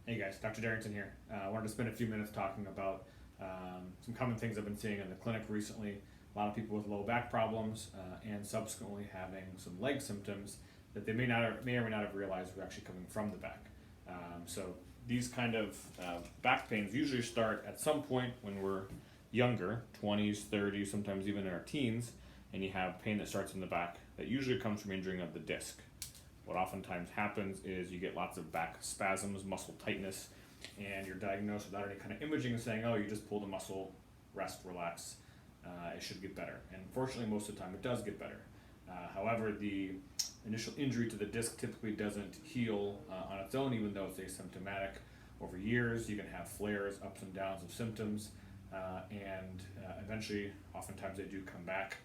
Hey guys, Dr. Darrington here. I wanted to spend a few minutes talking about some common things I've been seeing in the clinic recently. A lot of people with low back problems and subsequently having some leg symptoms that they may or may not have realized were actually coming from the back. So these kind of back pains usually start at some point when we're younger, 20s, 30s, sometimes even in our teens, and you have pain that starts in the back that usually comes from injuring of the disc. What oftentimes happens is you get lots of back spasms, muscle tightness, and you're diagnosed without any kind of imaging and saying, oh, you just pulled a muscle, rest, relax, it should get better. And fortunately, most of the time it does get better. However, the initial injury to the disc typically doesn't heal on its own, even though it's asymptomatic. Over years, you can have flares, ups and downs of symptoms, and eventually, oftentimes they do come back,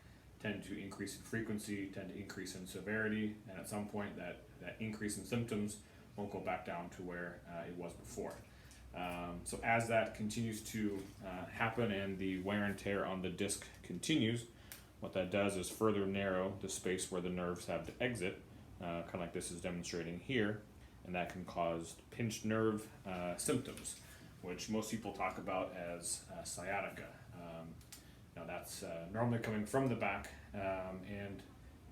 tend to increase in frequency, tend to increase in severity, and at some point that increase in symptoms won't go back down to where it was before. So as that continues to happen and the wear and tear on the disc continues, what that does is further narrow the space where the nerves have to exit, kind of like this is demonstrating here, and that can cause pinched nerve symptoms, which most people talk about as sciatica. Now that's normally coming from the back and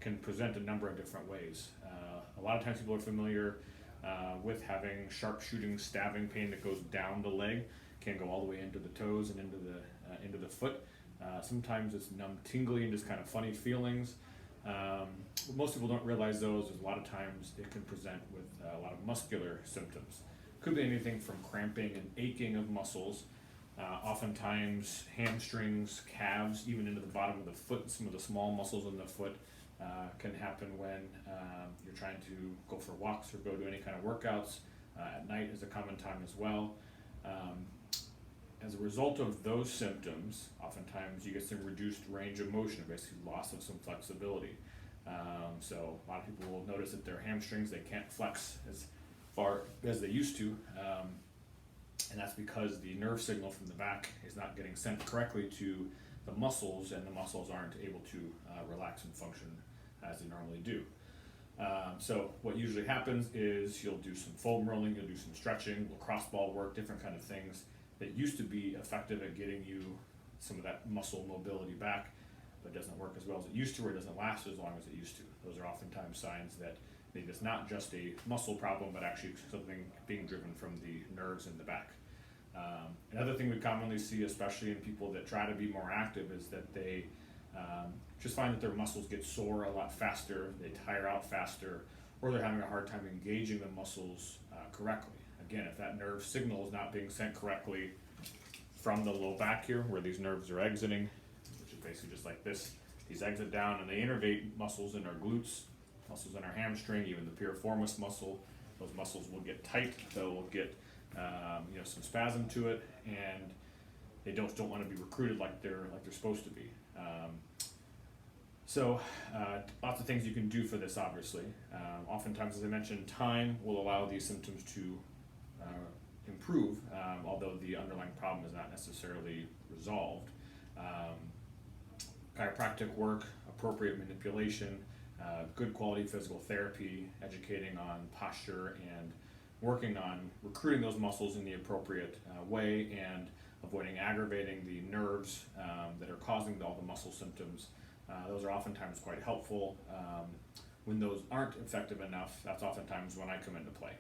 can present a number of different ways. A lot of times people are familiar with having sharp shooting stabbing pain that goes down the leg, can go all the way into the toes and into the foot. Sometimes it's numb, tingly, and just kind of funny feelings. What most people don't realize though is a lot of times it can present with a lot of muscular symptoms. Could be anything from cramping and aching of muscles. Oftentimes hamstrings, calves, even into the bottom of the foot, some of the small muscles in the foot can happen when you're trying to go for walks or go to any kind of workouts. At night is a common time as well. As a result of those symptoms, oftentimes you get some reduced range of motion, basically loss of some flexibility. So a lot of people will notice that their hamstrings, they can't flex as far as they used to. And that's because the nerve signal from the back is not getting sent correctly to the muscles, and the muscles aren't able to relax and function as they normally do. So what usually happens is you'll do some foam rolling, you'll do some stretching, lacrosse ball work, different kind of things that used to be effective at getting you some of that muscle mobility back, but doesn't work as well as it used to, or it doesn't last as long as it used to. Those are oftentimes signs that maybe it's not just a muscle problem, but actually something being driven from the nerves in the back. Another thing we commonly see, especially in people that try to be more active, is that they just find that their muscles get sore a lot faster, they tire out faster, or they're having a hard time engaging the muscles correctly. Again, if that nerve signal is not being sent correctly from the low back here, where these nerves are exiting, which is basically just like this, these exit down and they innervate muscles in our glutes, muscles in our hamstring, even the piriformis muscle. Those muscles will get tight, they'll get some spasm to it, and they don't want to be recruited like they're supposed to be. So lots of things you can do for this, obviously. Oftentimes, as I mentioned, time will allow these symptoms to improve, although the underlying problem is not necessarily resolved. Chiropractic work, appropriate manipulation, good quality physical therapy, educating on posture, and working on recruiting those muscles in the appropriate way and avoiding aggravating the nerves that are causing all the muscle symptoms. Those are oftentimes quite helpful. When those aren't effective enough, that's oftentimes when I come into play.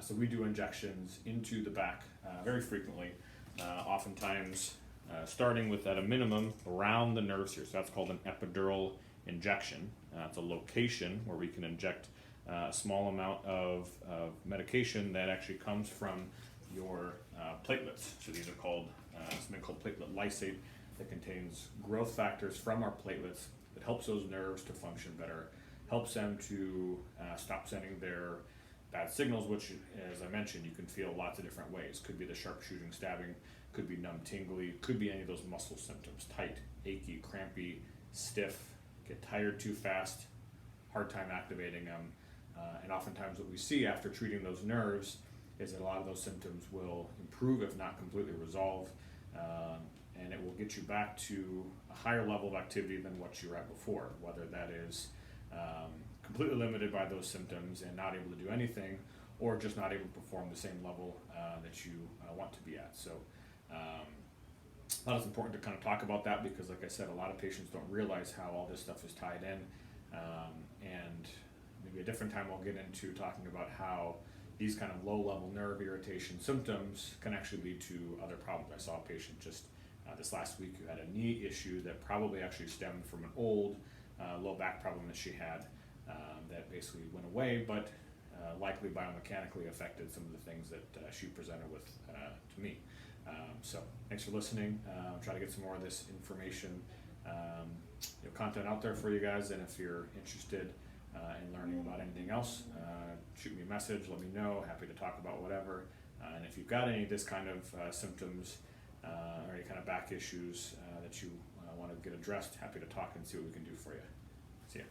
So we do injections into the back very frequently, oftentimes starting with at a minimum around the nerves here. So that's called an epidural injection. It's a location where we can inject a small amount of medication that actually comes from your platelets. So these are called something called platelet lysate that contains growth factors from our platelets that helps those nerves to function better, helps them to stop sending their bad signals, which, as I mentioned, you can feel lots of different ways. Could be the sharp shooting stabbing, could be numb tingly, could be any of those muscle symptoms, tight, achy, crampy, stiff, get tired too fast, hard time activating them. And oftentimes what we see after treating those nerves is that a lot of those symptoms will improve, if not completely resolve, and it will get you back to a higher level of activity than what you were at before, whether that is completely limited by those symptoms and not able to do anything, or just not able to perform the same level that you want to be at. So I thought it's important to kind of talk about that because, like I said, a lot of patients don't realize how all this stuff is tied in. And maybe a different time we'll get into talking about how these kind of low-level nerve irritation symptoms can actually lead to other problems. I saw a patient just this last week who had a knee issue that probably actually stemmed from an old low back problem that she had that basically went away, but likely biomechanically affected some of the things that she presented with to me. So thanks for listening. Try to get some more of this information, content out there for you guys, and if you're interested in learning about anything else, shoot me a message, let me know. Happy to talk about whatever. And if you've got any of this kind of symptoms or any kind of back issues that you want to get addressed, happy to talk and see what we can do for you. See ya.